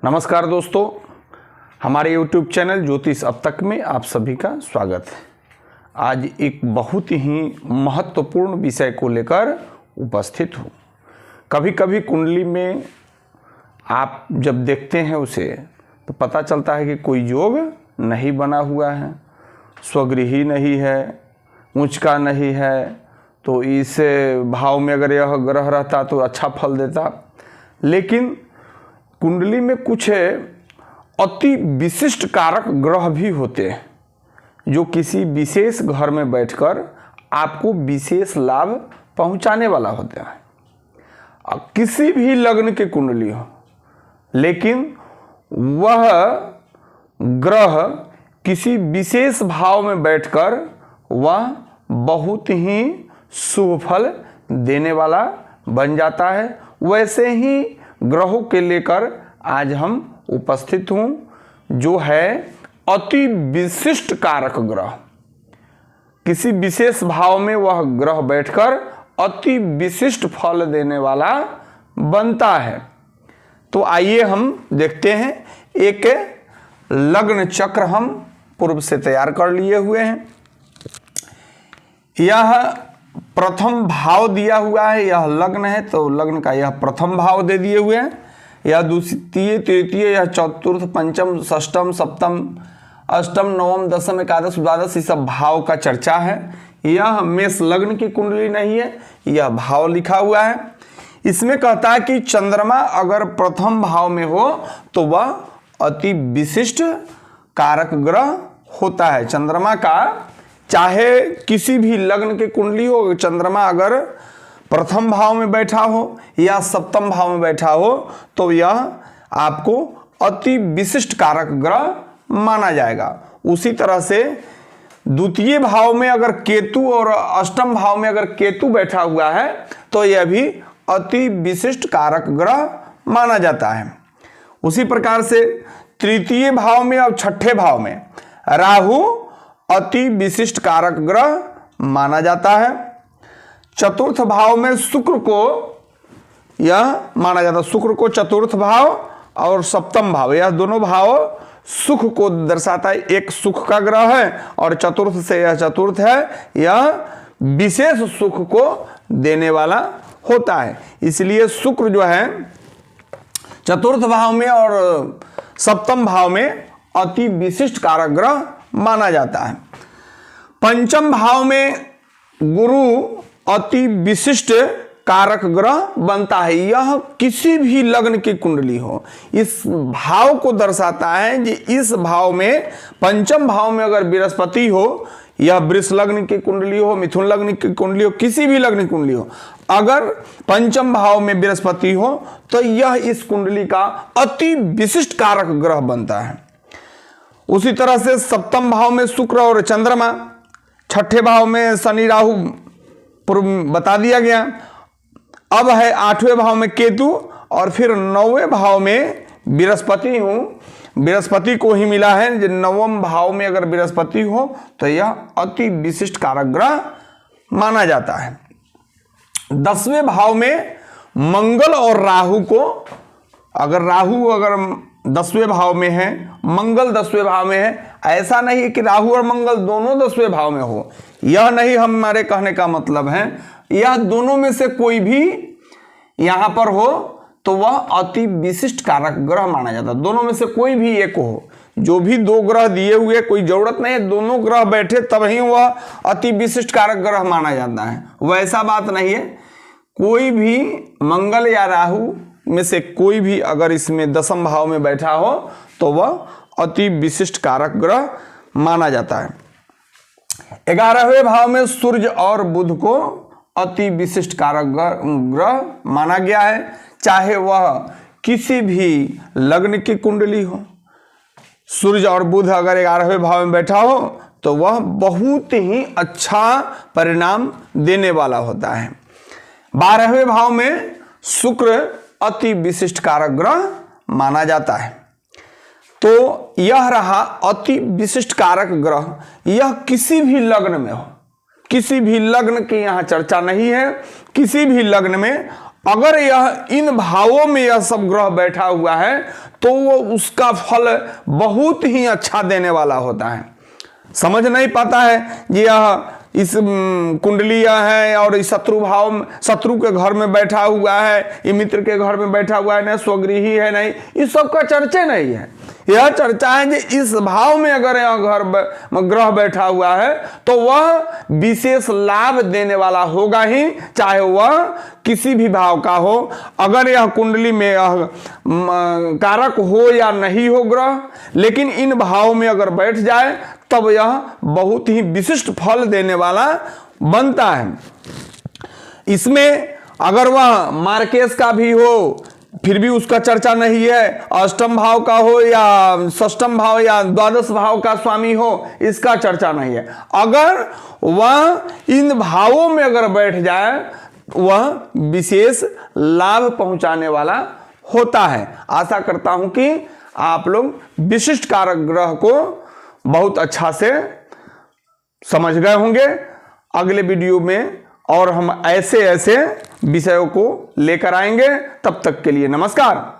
नमस्कार दोस्तों, हमारे YouTube चैनल ज्योतिष अब तक में आप सभी का स्वागत है। आज एक बहुत ही महत्वपूर्ण विषय को लेकर उपस्थित हूँ। कभी कभी कुंडली में आप जब देखते हैं उसे तो पता चलता है कि कोई योग नहीं बना हुआ है, स्वगृही नहीं है, उच्च का नहीं है, तो इस भाव में अगर यह ग्रह रहता तो अच्छा फल देता। लेकिन कुंडली में कुछ अति विशिष्ट कारक ग्रह भी होते हैं जो किसी विशेष घर में बैठकर आपको विशेष लाभ पहुंचाने वाला होता है। किसी भी लग्न की कुंडली हो, लेकिन वह ग्रह किसी विशेष भाव में बैठकर वह बहुत ही शुभ फल देने वाला बन जाता है। वैसे ही ग्रहों के लेकर आज हम उपस्थित हूँ, जो है अति विशिष्ट कारक ग्रह। किसी विशेष भाव में वह ग्रह बैठकर अति विशिष्ट फल देने वाला बनता है। तो आइए हम देखते हैं। एक लग्न चक्र हम पूर्व से तैयार कर लिए हुए हैं। यह प्रथम भाव दिया हुआ है, यह लग्न है तो लग्न का यह प्रथम भाव दे दिए हुए हैं। यह द्वितीय, तृतीय, यह चतुर्थ, पंचम, षष्टम, सप्तम, अष्टम, नवम, दसम, एकादश, द्वादश, इस सब भाव का चर्चा है। यह मेष लग्न की कुंडली नहीं है, यह भाव लिखा हुआ है। इसमें कहता है कि चंद्रमा अगर प्रथम भाव में हो तो वह अति विशिष्ट कारक ग्रह होता है। चंद्रमा का चाहे किसी भी लग्न की कुंडली हो, चंद्रमा अगर प्रथम भाव में बैठा हो या सप्तम भाव में बैठा हो तो यह आपको अति विशिष्ट कारक ग्रह माना जाएगा। उसी तरह से द्वितीय भाव में अगर केतु और अष्टम भाव में अगर केतु बैठा हुआ है तो यह भी अति विशिष्ट कारक ग्रह माना जाता है। उसी प्रकार से तृतीय भाव में और छठे भाव में राहु अति विशिष्ट कारक ग्रह माना जाता है। चतुर्थ भाव में शुक्र को यह माना जाता है। शुक्र को चतुर्थ भाव और सप्तम भाव, यह दोनों भाव सुख को दर्शाता है। एक सुख का ग्रह है और चतुर्थ से यह चतुर्थ है, यह विशेष सुख को देने वाला होता है। इसलिए शुक्र जो है चतुर्थ भाव में और सप्तम भाव में अति विशिष्ट कारक ग्रह माना जाता है। पंचम भाव में गुरु अति विशिष्ट कारक ग्रह बनता है। यह किसी भी लग्न की कुंडली हो, इस भाव को दर्शाता है कि इस भाव में पंचम भाव में अगर बृहस्पति हो, यह वृष लग्न की कुंडली हो, मिथुन लग्न की कुंडली हो, किसी भी लग्न की कुंडली हो, अगर पंचम भाव में बृहस्पति हो तो यह इस कुंडली का अति विशिष्ट कारक ग्रह बनता है। उसी तरह से सप्तम भाव में शुक्र और चंद्रमा, छठे भाव में शनि राहु पूर्व बता दिया गया। अब है आठवें भाव में केतु और फिर नौवें भाव में बृहस्पति हूं। बृहस्पति को ही मिला है, नवम भाव में अगर बृहस्पति हो तो यह अति विशिष्ट कारक ग्रह माना जाता है। 10वें भाव में मंगल और राहु को, अगर राहु अगर 10वें भाव में है, मंगल 10वें भाव में है, ऐसा नहीं है कि राहु और मंगल दोनों 10वें भाव में हो, यह नहीं हमारे कहने का मतलब है। यह दोनों में से कोई भी यहां पर हो तो वह अति विशिष्ट कारक ग्रह माना जाता है। दोनों में से कोई भी एक हो, जो भी दो ग्रह दिए हुए, कोई जरूरत नहीं है दोनों ग्रह बैठे तब ही वह अति विशिष्ट कारक ग्रह माना जाता है, वैसा बात नहीं है। कोई भी मंगल या राहु में से कोई भी अगर इसमें दसम भाव में बैठा हो तो वह अति विशिष्ट कारक ग्रह माना जाता है। 11वें भाव में सूर्य और बुध को अति विशिष्ट कारक ग्रह माना गया है, चाहे वह किसी भी लग्न की कुंडली हो। सूर्य और बुध अगर 11वें भाव में बैठा हो तो वह बहुत ही अच्छा परिणाम देने वाला होता है। 12वें भाव में शुक्र अति विशिष्ट कारक ग्रह माना जाता है। तो यह रहा अति विशिष्ट कारक ग्रह। यह किसी भी लग्न में हो, किसी भी लग्न की यहां चर्चा नहीं है, किसी भी लग्न में अगर यह इन भावों में यह सब ग्रह बैठा हुआ है तो वो उसका फल बहुत ही अच्छा देने वाला होता है। समझ नहीं पाता है कि यह इस कुंडली है और इस शत्रु भाव, शत्रु के घर में बैठा हुआ है, ये मित्र के घर में बैठा हुआ है, नहीं स्वगृही है, नहीं, इस सब का चर्चा नहीं है। यह चर्चा है कि इस भाव में अगर यह ग्रह बैठा हुआ है तो वह विशेष लाभ देने वाला होगा ही, चाहे वह किसी भी भाव का हो। अगर यह कुंडली में यह कारक हो या नहीं हो ग्रह, लेकिन इन भाव में अगर बैठ जाए तब यह बहुत ही विशिष्ट फल देने वाला बनता है। इसमें अगर वह मार्केश का भी हो फिर भी उसका चर्चा नहीं है, अष्टम भाव का हो या षष्ठम भाव या द्वादश भाव का स्वामी हो, इसका चर्चा नहीं है। अगर वह इन भावों में अगर बैठ जाए वह विशेष लाभ पहुंचाने वाला होता है। आशा करता हूं कि आप लोग विशिष्ट कारक ग्रह को बहुत अच्छा से समझ गए होंगे। अगले वीडियो में और हम ऐसे ऐसे विषयों को लेकर आएंगे। तब तक के लिए नमस्कार।